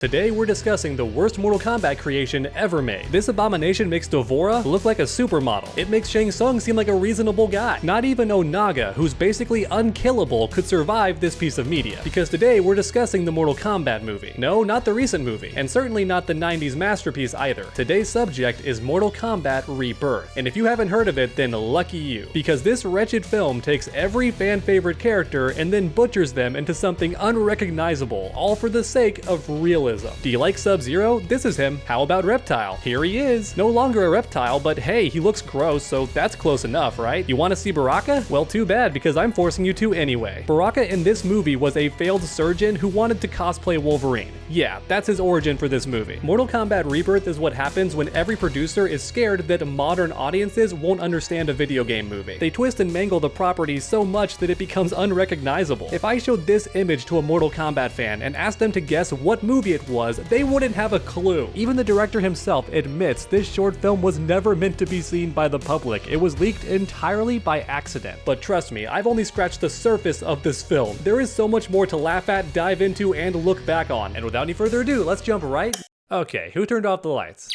Today we're discussing the worst Mortal Kombat creation ever made. This abomination makes Devora look like a supermodel. It makes Shang Tsung seem like a reasonable guy. Not even Onaga, who's basically unkillable, could survive this piece of media. Because today we're discussing the Mortal Kombat movie. No, not the recent movie, and certainly not the 90s masterpiece either. Today's subject is Mortal Kombat Rebirth. And if you haven't heard of it, then lucky you. Because this wretched film takes every fan favorite character and then butchers them into something unrecognizable, all for the sake of realism. Do you like Sub-Zero? This is him. How about Reptile? Here he is. No longer a reptile, but hey, he looks gross, so that's close enough, right? You want to see Baraka? Well, too bad, because I'm forcing you to anyway. Baraka in this movie was a failed surgeon who wanted to cosplay Wolverine. Yeah, that's his origin for this movie. Mortal Kombat Rebirth is what happens when every producer is scared that modern audiences won't understand a video game movie. They twist and mangle the property so much that it becomes unrecognizable. If I showed this image to a Mortal Kombat fan and asked them to guess what movie it was, they wouldn't have a clue. Even the director himself admits this short film was never meant to be seen by the public. It was leaked entirely by accident. But trust me, I've only scratched the surface of this film. There is so much more to laugh at, dive into, and look back on. And without any further ado, let's jump right. Okay, who turned off the lights?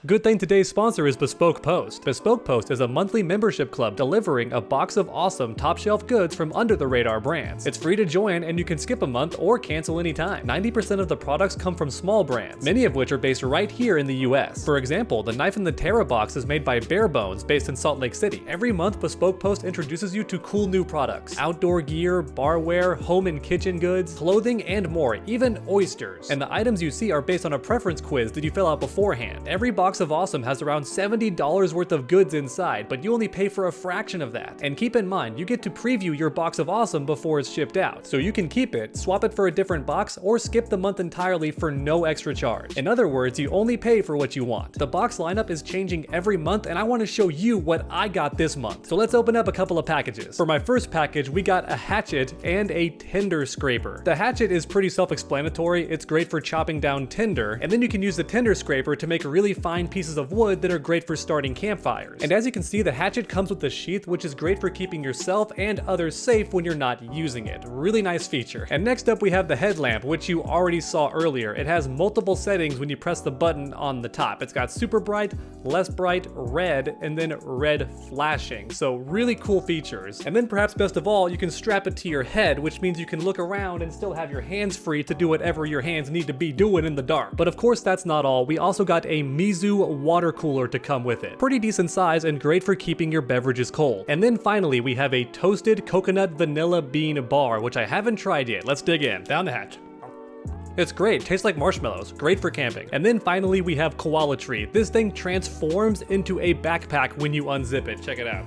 Good thing today's sponsor is Bespoke Post. Bespoke Post is a monthly membership club delivering a box of awesome top-shelf goods from under-the-radar brands. It's free to join and you can skip a month or cancel anytime. 90% of the products come from small brands, many of which are based right here in the US. For example, the Knife in the Terra box is made by Bare Bones, based in Salt Lake City. Every month, Bespoke Post introduces you to cool new products. Outdoor gear, barware, home and kitchen goods, clothing, and more, even oysters. And the items you see are based on a preference quiz that you fill out beforehand. Every box of Awesome has around $70 worth of goods inside, but you only pay for a fraction of that. And keep in mind, you get to preview your box of Awesome before it's shipped out, so you can keep it, swap it for a different box, or skip the month entirely for no extra charge. In other words, you only pay for what you want. The box lineup is changing every month, and I want to show you what I got this month. So let's open up a couple of packages. For my first package, we got a hatchet and a tinder scraper. The hatchet is pretty self-explanatory. It's great for chopping down tinder, and then you can use the tinder scraper to make really fine pieces of wood that are great for starting campfires. And as you can see, the hatchet comes with a sheath, which is great for keeping yourself and others safe when you're not using it. Really nice feature. And next up we have the headlamp, which you already saw earlier. It has multiple settings when you press the button on the top. It's got super bright, less bright, red, and then red flashing. So really cool features. And then perhaps best of all, you can strap it to your head, which means you can look around and still have your hands free to do whatever your hands need to be doing in the dark. But of course that's not all. We also got a Mizu water cooler to come with it. Pretty decent size and great for keeping your beverages cold. And then finally we have a toasted coconut vanilla bean bar, which I haven't tried yet. Let's dig in. Down the hatch. It's great, tastes like marshmallows, great for camping. And then finally we have Koala Tree. This thing transforms into a backpack when you unzip it. Check it out.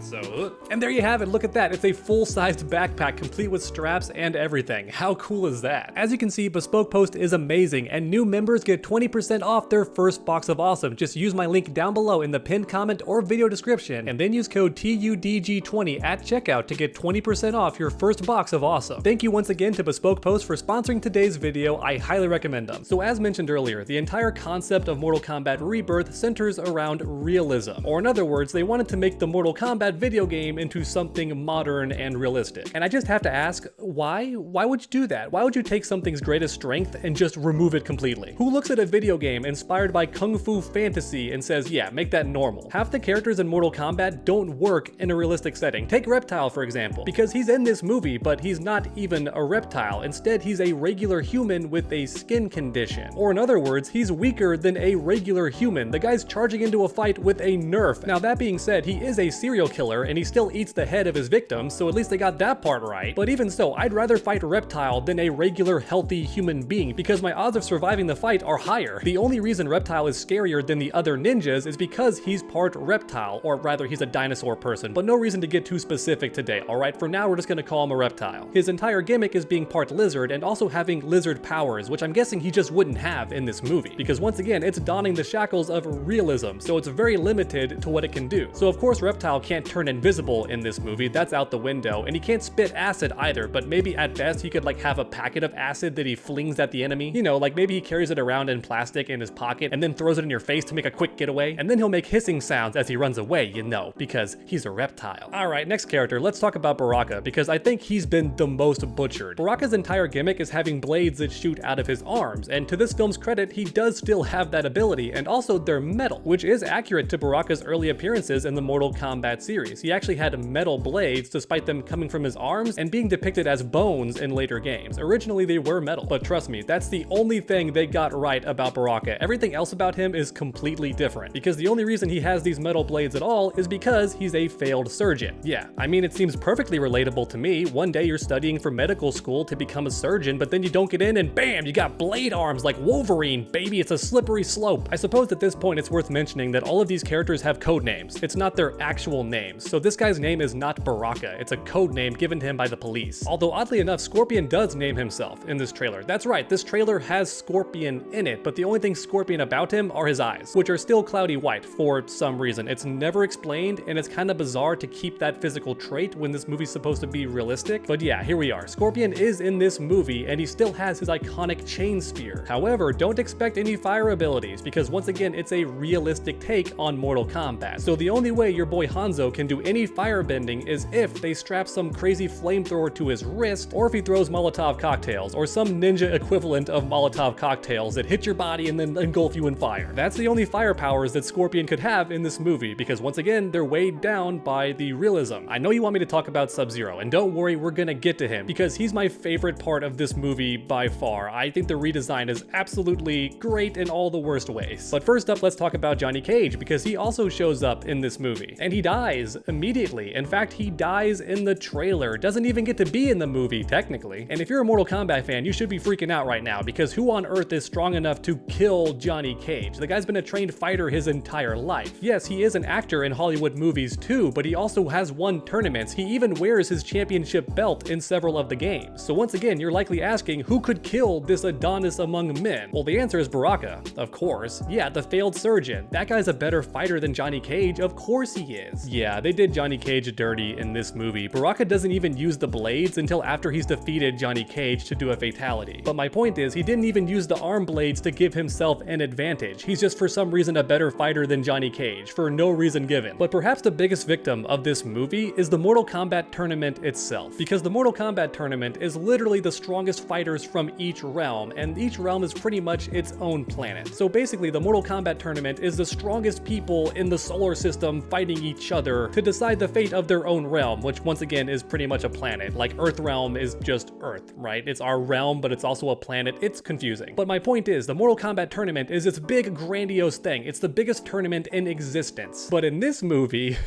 And there you have it, look at that. It's a full-sized backpack complete with straps and everything. How cool is that? As you can see, Bespoke Post is amazing and new members get 20% off their first box of Awesome. Just use my link down below in the pinned comment or video description and then use code TUDG20 at checkout to get 20% off your first box of Awesome. Thank you once again to Bespoke Post for sponsoring today's video. I highly recommend them. So as mentioned earlier, the entire concept of Mortal Kombat Rebirth centers around realism. Or in other words, they wanted to make the Mortal Kombat video game into something modern and realistic. And I just have to ask, why? Why would you do that? Why would you take something's greatest strength and just remove it completely? Who looks at a video game inspired by Kung Fu fantasy and says, yeah, make that normal? Half the characters in Mortal Kombat don't work in a realistic setting. Take Reptile, for example, because he's in this movie, but he's not even a reptile. Instead, he's a regular human with a skin condition. Or in other words, he's weaker than a regular human. The guy's charging into a fight with a Nerf. Now that being said, he is a serial killer and he still eats the head of his victims, so at least they got that part right. But even so, I'd rather fight Reptile than a regular healthy human being because my odds of surviving the fight are higher. The only reason Reptile is scarier than the other ninjas is because he's part reptile, or rather he's a dinosaur person, but no reason to get too specific today, alright? For now, we're just gonna call him a reptile. His entire gimmick is being part lizard and also having lizard powers, which I'm guessing he just wouldn't have in this movie, because once again, it's donning the shackles of realism, so it's very limited to what it can do. So of course Reptile can't turn invisible in this movie, that's out the window, and he can't spit acid either, but maybe at best he could like have a packet of acid that he flings at the enemy. You know, like maybe he carries it around in plastic in his pocket and then throws it in your face to make a quick getaway, and then he'll make hissing sounds as he runs away, you know, because he's a reptile. Alright, next character, let's talk about Baraka, because I think he's been the most butchered. Baraka's entire gimmick is having blades that shoot out of his arms, and to this film's credit, he does still have that ability, and also they're metal, which is accurate to Baraka's early appearances in the Mortal Kombat series. He actually had metal blades despite them coming from his arms and being depicted as bones in later games. Originally they were metal, but trust me, that's the only thing they got right about Baraka. Everything else about him is completely different, because the only reason he has these metal blades at all is because he's a failed surgeon. Yeah, I mean, it seems perfectly relatable to me. One day you're studying for medical school to become a surgeon, but then you don't get in and bam, you got blade arms like Wolverine, baby, it's a slippery slope. I suppose at this point it's worth mentioning that all of these characters have code names. It's not their actual names. So this guy's name is not Baraka, it's a code name given to him by the police. Although oddly enough, Scorpion does name himself in this trailer. That's right, this trailer has Scorpion in it, but the only thing Scorpion about him are his eyes, which are still cloudy white for some reason. It's never explained, and it's kind of bizarre to keep that physical trait when this movie's supposed to be realistic. But yeah, here we are. Scorpion is in this movie, and he still has his iconic chain spear. However, don't expect any fire abilities, because once again, it's a realistic take on Mortal Kombat. So the only way your boy Hanzo can do any firebending is if they strap some crazy flamethrower to his wrist, or if he throws Molotov cocktails, or some ninja equivalent of Molotov cocktails that hit your body and then engulf you in fire. That's the only fire powers that Scorpion could have in this movie, because once again, they're weighed down by the realism. I know you want me to talk about Sub-Zero, and don't worry, we're gonna get to him, because he's my favorite part of this movie by far. I think the redesign is absolutely great in all the worst ways. But first up, let's talk about Johnny Cage, because he also shows up in this movie, and he dies immediately. In fact, he dies in the trailer, doesn't even get to be in the movie, technically. And if you're a Mortal Kombat fan, you should be freaking out right now, because who on earth is strong enough to kill Johnny Cage? The guy's been a trained fighter his entire life. Yes, he is an actor in Hollywood movies too, but he also has won tournaments. He even wears his championship belt in several of the games. So once again, you're likely asking, who could kill this Adonis among men? Well, the answer is Baraka, of course. Yeah, the failed surgeon. That guy's a better fighter than Johnny Cage, of course he is. Yeah, they did Johnny Cage dirty in this movie. Baraka doesn't even use the blades until after he's defeated Johnny Cage to do a fatality. But my point is, he didn't even use the arm blades to give himself an advantage. He's just for some reason a better fighter than Johnny Cage, for no reason given. But perhaps the biggest victim of this movie is the Mortal Kombat tournament itself, because the Mortal Kombat tournament is literally the strongest fighters from each realm, and each realm is pretty much its own planet. So basically, the Mortal Kombat tournament is the strongest people in the solar system fighting each other to decide the fate of their own realm, which once again is pretty much a planet. Like Earth realm is just Earth, right? It's our realm, but it's also a planet. It's confusing. But my point is, the Mortal Kombat tournament is this big grandiose thing. It's the biggest tournament in existence. But in this movie,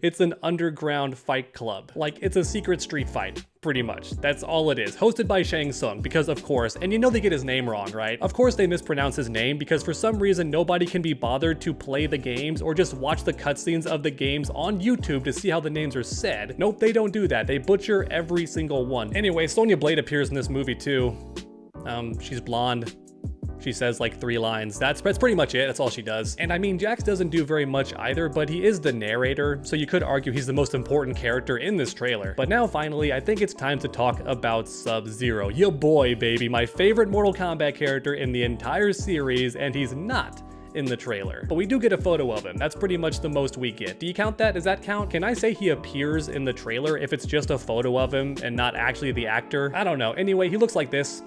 it's an underground fight club. Like, it's a secret street fight, pretty much. That's all it is. Hosted by Shang Tsung, because of course, and you know they get his name wrong, right? Of course they mispronounce his name, because for some reason nobody can be bothered to play the games or just watch the cutscenes of the games on YouTube to see how the names are said. Nope, they don't do that. They butcher every single one. Anyway, Sonya Blade appears in this movie too. She's blonde. She says like 3 lines. That's pretty much it. That's all she does. And I mean, Jax doesn't do very much either, but he is the narrator, so you could argue he's the most important character in this trailer. But now finally, I think it's time to talk about Sub-Zero. Your boy, baby, my favorite Mortal Kombat character in the entire series, and he's not in the trailer. But we do get a photo of him. That's pretty much the most we get. Do you count that? Does that count? Can I say he appears in the trailer if it's just a photo of him and not actually the actor? I don't know. Anyway, he looks like this.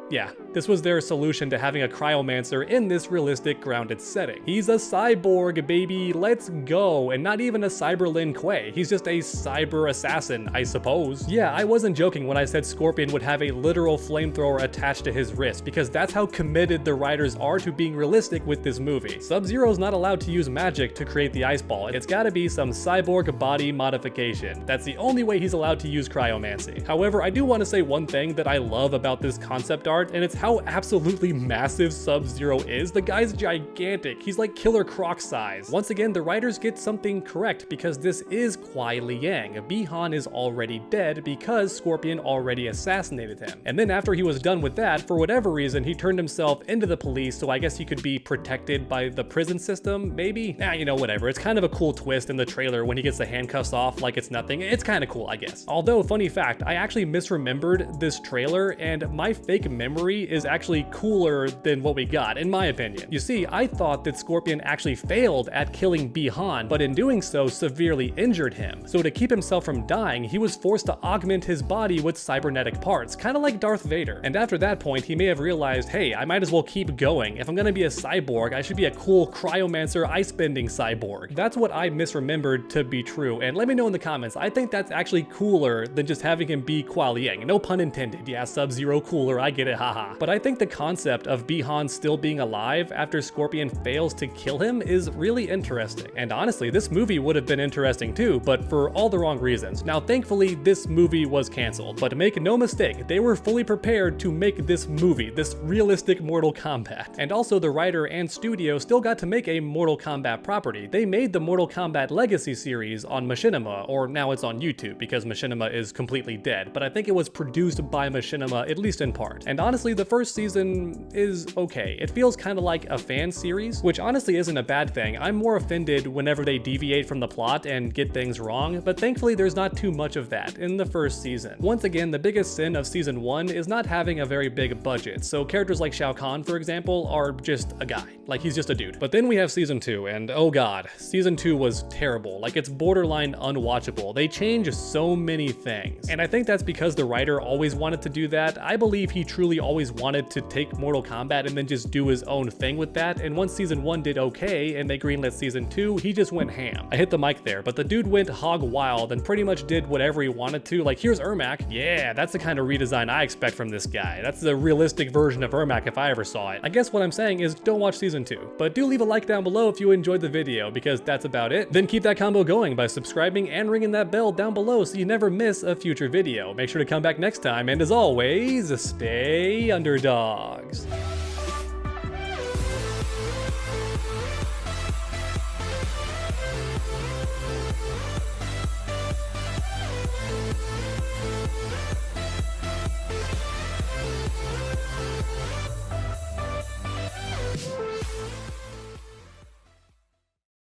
Yeah, this was their solution to having a cryomancer in this realistic, grounded setting. He's a cyborg, baby, let's go, and not even a cyber Lin Kuei. He's just a cyber assassin, I suppose. Yeah, I wasn't joking when I said Scorpion would have a literal flamethrower attached to his wrist, because that's how committed the writers are to being realistic with this movie. Sub-Zero's not allowed to use magic to create the ice ball. It's gotta be some cyborg body modification. That's the only way he's allowed to use cryomancy. However, I do want to say one thing that I love about this concept art, art, and it's how absolutely massive Sub-Zero is. The guy's gigantic. He's like Killer Croc size. Once again, the writers get something correct because this is Kuai Liang. Bi-Han is already dead because Scorpion already assassinated him. And then after he was done with that, for whatever reason, he turned himself into the police, so I guess he could be protected by the prison system, maybe? Nah, you know, whatever. It's kind of a cool twist in the trailer when he gets the handcuffs off like it's nothing. It's kind of cool, I guess. Although, funny fact, I actually misremembered this trailer, and my fake memory is actually cooler than what we got, in my opinion. You see, I thought that Scorpion actually failed at killing Bi-Han, but in doing so, severely injured him. So to keep himself from dying, he was forced to augment his body with cybernetic parts, kind of like Darth Vader. And after that point, he may have realized, hey, I might as well keep going. If I'm gonna be a cyborg, I should be a cool cryomancer ice-bending cyborg. That's what I misremembered to be true, and let me know in the comments. I think that's actually cooler than just having him be Kuai Liang. No pun intended. Yeah, Sub-Zero cooler, I get it, haha. But I think the concept of Bi-Han still being alive after Scorpion fails to kill him is really interesting. And honestly, this movie would have been interesting too, but for all the wrong reasons. Now, thankfully, this movie was canceled, but make no mistake, they were fully prepared to make this movie, this realistic Mortal Kombat. And also, the writer and studio still got to make a Mortal Kombat property. They made the Mortal Kombat Legacy series on Machinima, or now it's on YouTube because Machinima is completely dead, but I think it was produced by Machinima, at least in part. And honestly, the first season is okay. It feels kind of like a fan series, which honestly isn't a bad thing. I'm more offended whenever they deviate from the plot and get things wrong, but thankfully there's not too much of that in the first season. Once again, the biggest sin of season 1 is not having a very big budget, so characters like Shao Kahn, for example, are just a guy. Like, he's just a dude. But then we have season 2, and oh god, season 2 was terrible. Like, it's borderline unwatchable. They changed so many things. And I think that's because the writer always wanted to do that. I believe he truly always wanted to take Mortal Kombat and then just do his own thing with that, and once season 1 did okay and they greenlit season 2, he just went ham. I hit the mic there, but the dude went hog wild and pretty much did whatever he wanted to. Like, here's Ermac. Yeah, that's the kind of redesign I expect from this guy. That's the realistic version of Ermac if I ever saw it. I guess what I'm saying is don't watch season 2, but do leave a like down below if you enjoyed the video, because that's about it. Then keep that combo going by subscribing and ringing that bell down below so you never miss a future video. Make sure to come back next time, and as always, stay underdog.